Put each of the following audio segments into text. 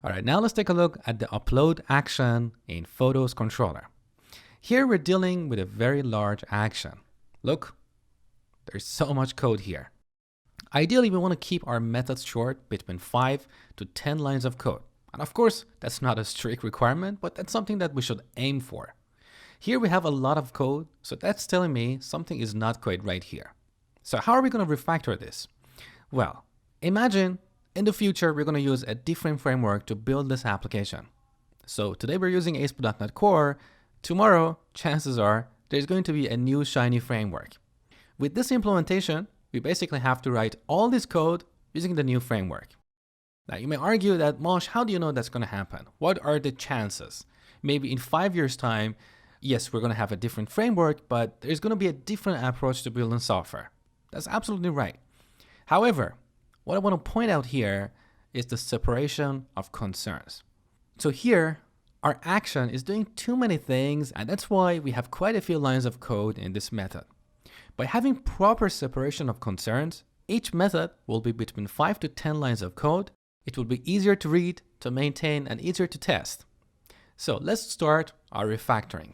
All right, now let's take a look at the upload action in Photos controller. Here we're dealing with a very large action. Look, there's so much code here. Ideally, we want to keep our methods short, between 5 to 10 lines of code. And of course, that's not a strict requirement, but that's something that we should aim for. Here we have a lot of code, so that's telling me something is not quite right here. So how are we going to refactor this? Well, imagine in the future, we're going to use a different framework to build this application. So today we're using ASP.NET Core. Tomorrow, chances are there's going to be a new shiny framework. With this implementation, we basically have to write all this code using the new framework. Now you may argue that, Mosh, how do you know that's going to happen? What are the chances? Maybe in 5 years' time, yes, we're going to have a different framework, but there's going to be a different approach to building software. That's absolutely right. However, what I want to point out here is the separation of concerns. So here, our action is doing too many things, and that's why we have quite a few lines of code in this method. By having proper separation of concerns, each method will be between 5 to 10 lines of code. It will be easier to read, to maintain, and easier to test. So let's start our refactoring.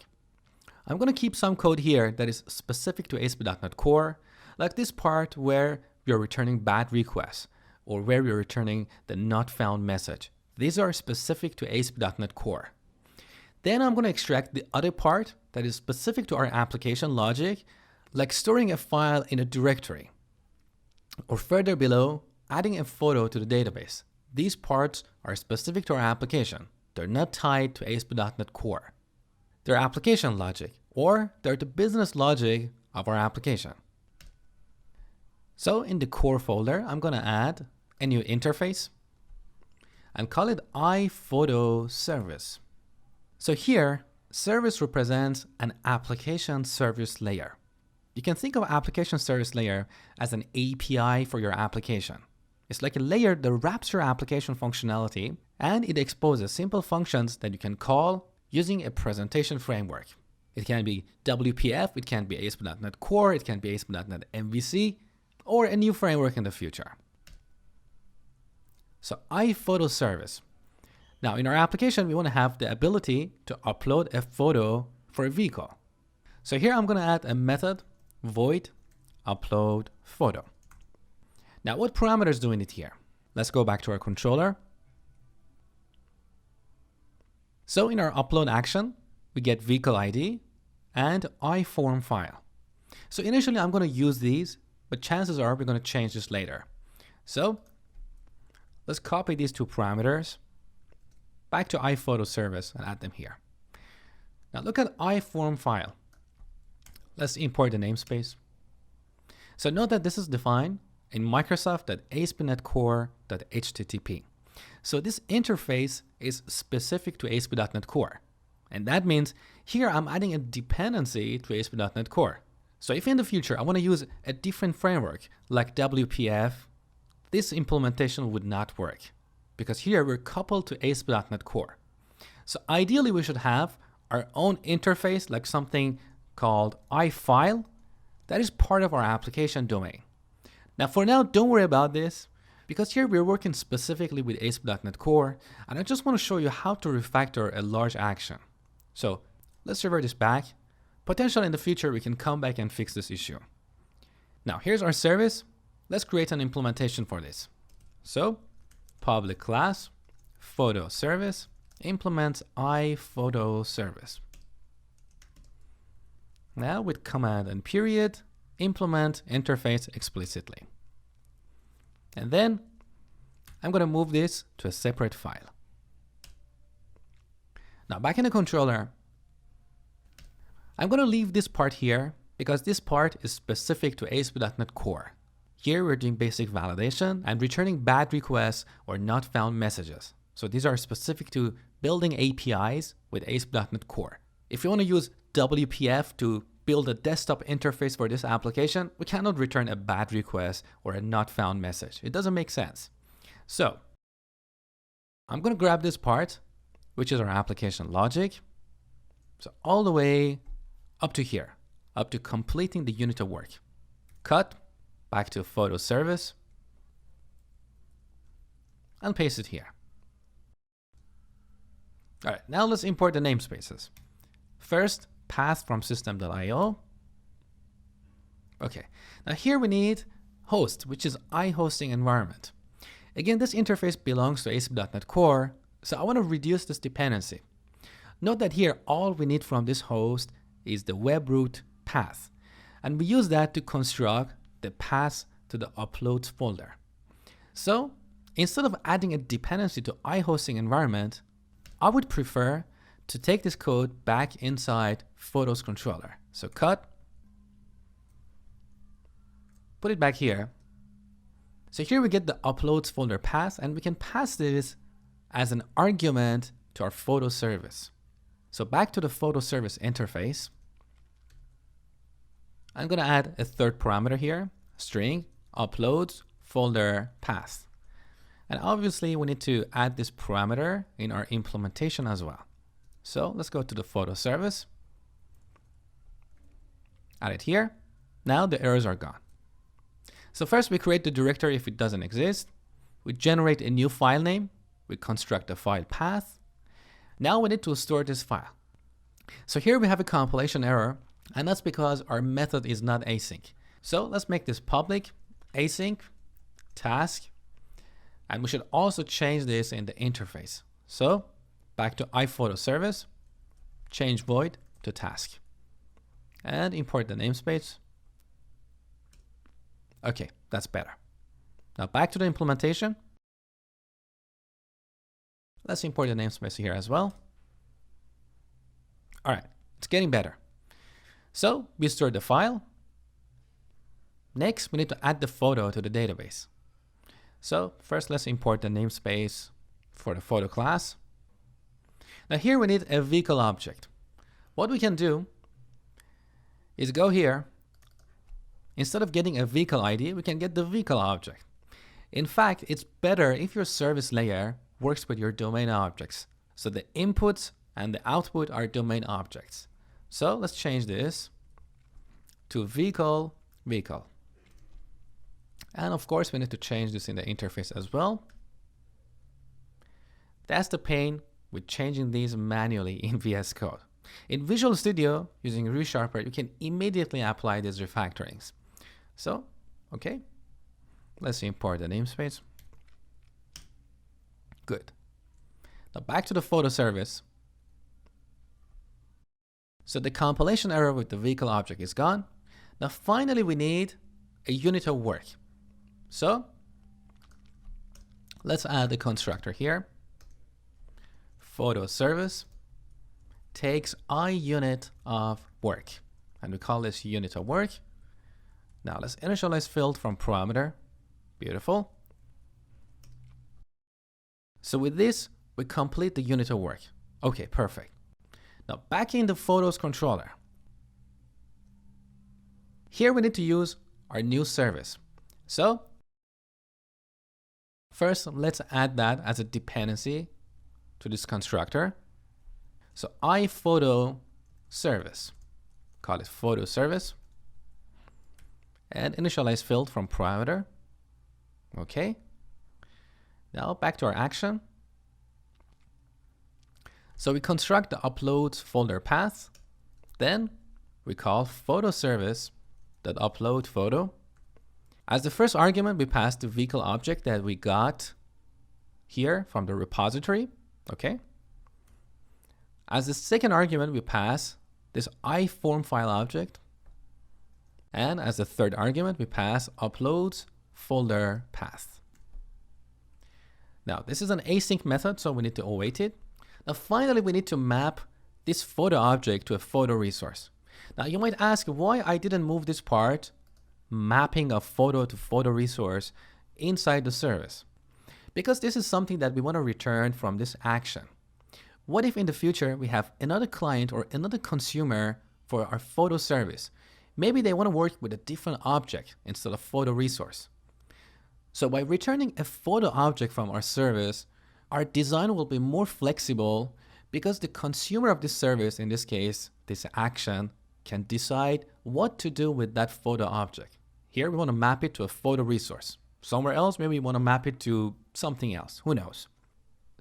I'm going to keep some code here that is specific to ASP.NET Core, like this part where we are returning bad requests, or where we are returning the not found message. These are specific to ASP.NET Core. Then I'm going to extract the other part that is specific to our application logic, like storing a file in a directory, or further below, adding a photo to the database. These parts are specific to our application. They're not tied to ASP.NET Core. They're application logic, or they're the business logic of our application. So in the core folder, I'm going to add a new interface and call it iPhoto service. So here, service represents an application service layer. You can think of application service layer as an API for your application. It's like a layer that wraps your application functionality, and it exposes simple functions that you can call using a presentation framework. It can be WPF, it can be ASP.NET Core, it can be ASP.NET MVC, or a new framework in the future. So iPhoto service. Now in our application, we want to have the ability to upload a photo for a vehicle. So here I'm going to add a method, void upload photo. Now what parameters do we need here? Let's go back to our controller. So in our upload action, we get vehicle ID and iForm file. So initially I'm going to use these, but chances are we're going to change this later. So let's copy these two parameters back to iPhoto service and add them here. Now look at iForm file. Let's import the namespace. So note that this is defined in Microsoft.ASP.NET Core.http. So this interface is specific to ASP.NET Core. And that means here I'm adding a dependency to ASP.NET Core. So if in the future I want to use a different framework like WPF, this implementation would not work because here we're coupled to ASP.NET Core. So ideally we should have our own interface like something called iFile that is part of our application domain. Now for now, don't worry about this because here we're working specifically with ASP.NET Core, and I just want to show you how to refactor a large action. So let's revert this back. Potentially in the future, we can come back and fix this issue. Now here's our service. Let's create an implementation for this. So public class photo service implements iPhoto service. Now with command and period, implement interface explicitly. And then I'm going to move this to a separate file. Now back in the controller, I'm going to leave this part here because this part is specific to ASP.NET Core. Here we're doing basic validation and returning bad requests or not found messages. So these are specific to building APIs with ASP.NET Core. If you want to use WPF to build a desktop interface for this application, we cannot return a bad request or a not found message. It doesn't make sense. So I'm going to grab this part, which is our application logic. So all the way up to here, up to completing the unit of work. Cut back to photo service and paste it here. All right, now let's import the namespaces. First, path from system.io. Okay, now here we need host, which is iHosting environment. Again, this interface belongs to ASP.NET Core, so I want to reduce this dependency. Note that here, all we need from this host is the web root path, and we use that to construct the path to the uploads folder. So instead of adding a dependency to iHosting environment, I would prefer to take this code back inside Photos controller. So cut, put it back here. So here we get the uploads folder path, and we can pass this as an argument to our photo service. So back to the photo service interface, I'm going to add a third parameter here, string uploads folder path. And obviously we need to add this parameter in our implementation as well. So let's go to the photo service, add it here. Now the errors are gone. So first we create the directory if it doesn't exist. We generate a new file name. We construct a file path. Now we need to store this file. So here we have a compilation error, and that's because our method is not async. So let's make this public, async, task, and we should also change this in the interface. So back to iPhoto service, change void to task, and import the namespace. Okay, that's better. Now back to the implementation. Let's import the namespace here as well. All right, it's getting better. So we stored the file. Next, we need to add the photo to the database. So first, let's import the namespace for the photo class. Now here we need a vehicle object. What we can do is go here. Instead of getting a vehicle ID, we can get the vehicle object. In fact, it's better if your service layer works with your domain objects. So the inputs and the output are domain objects. So let's change this to vehicle. And of course, we need to change this in the interface as well. That's the pain with changing these manually in VS Code. In Visual Studio, using ReSharper, you can immediately apply these refactorings. So, okay, let's import the namespace. Good. Now back to the photo service. So the compilation error with the vehicle object is gone. Now finally, we need a unit of work. So let's add the constructor here. Photo service takes iUnit of work, and we call this unit of work. Now let's initialize field from parameter. Beautiful. So with this, we complete the unit of work. Okay, perfect. Now back in the Photos controller. Here we need to use our new service. So first, let's add that as a dependency to this constructor. So iPhoto service, call it photo service, and initialize field from parameter. Okay. Now back to our action. So we construct the uploads folder path. Then we call photo service that upload photo. As the first argument, we pass the vehicle object that we got here from the repository. Okay. As the second argument, we pass this iForm file object. And as the third argument, we pass uploads folder path. Now, this is an async method, so we need to await it. Now, finally, we need to map this photo object to a photo resource. Now, you might ask why I didn't move this part, mapping a photo to photo resource, inside the service. Because this is something that we want to return from this action. What if in the future we have another client or another consumer for our photo service? Maybe they want to work with a different object instead of photo resource. So by returning a photo object from our service, our design will be more flexible because the consumer of this service, in this case, this action, can decide what to do with that photo object. Here we want to map it to a photo resource. Somewhere else, maybe we want to map it to something else. Who knows?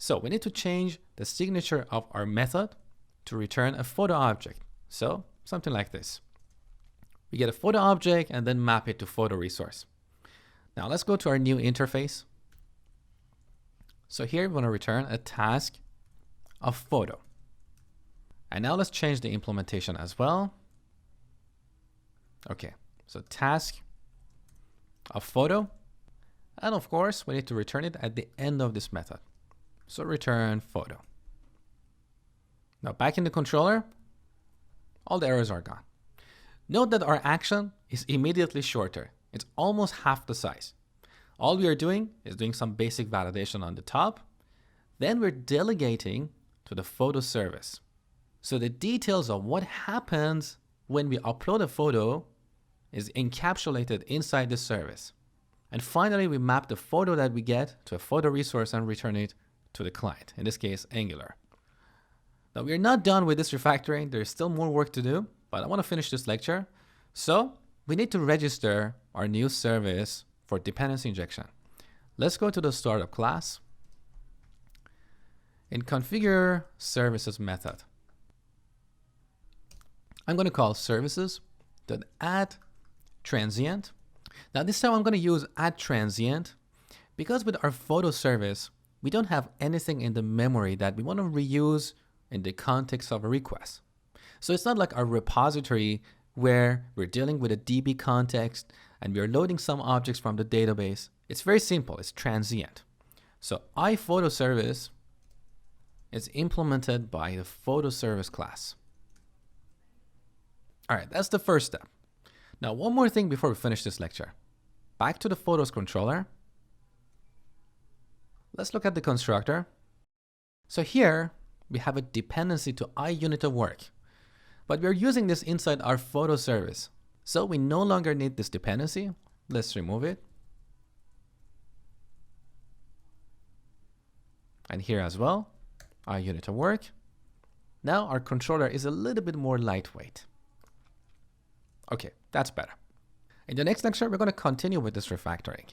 So we need to change the signature of our method to return a photo object. So something like this. We get a photo object and then map it to photo resource. Now let's go to our new interface. So here we want to return a task of photo. And now let's change the implementation as well. Okay, so task of photo. And of course, we need to return it at the end of this method. So return photo. Now back in the controller, all the errors are gone. Note that our action is immediately shorter. It's almost half the size. All we are doing is doing some basic validation on the top. Then we're delegating to the photo service. So the details of what happens when we upload a photo is encapsulated inside the service. And finally, we map the photo that we get to a photo resource and return it to the client, in this case, Angular. Now, we're not done with this refactoring. There's still more work to do, but I want to finish this lecture. So we need to register our new service for dependency injection. Let's go to the startup class. In configure services method, I'm going to call services.add transient. Now this time I'm going to use add transient because with our photo service, we don't have anything in the memory that we want to reuse in the context of a request. So it's not like our repository where we're dealing with a DB context and we're loading some objects from the database. It's very simple. It's transient. So iPhoto service is implemented by the photo service class. All right, that's the first step. Now, one more thing before we finish this lecture. Back to the photos controller. Let's look at the constructor. So here we have a dependency to iUnitOfWork, but we're using this inside our photo service. So we no longer need this dependency. Let's remove it. And here as well, iUnitOfWork. Now our controller is a little bit more lightweight. Okay, that's better. In the next lecture, we're going to continue with this refactoring.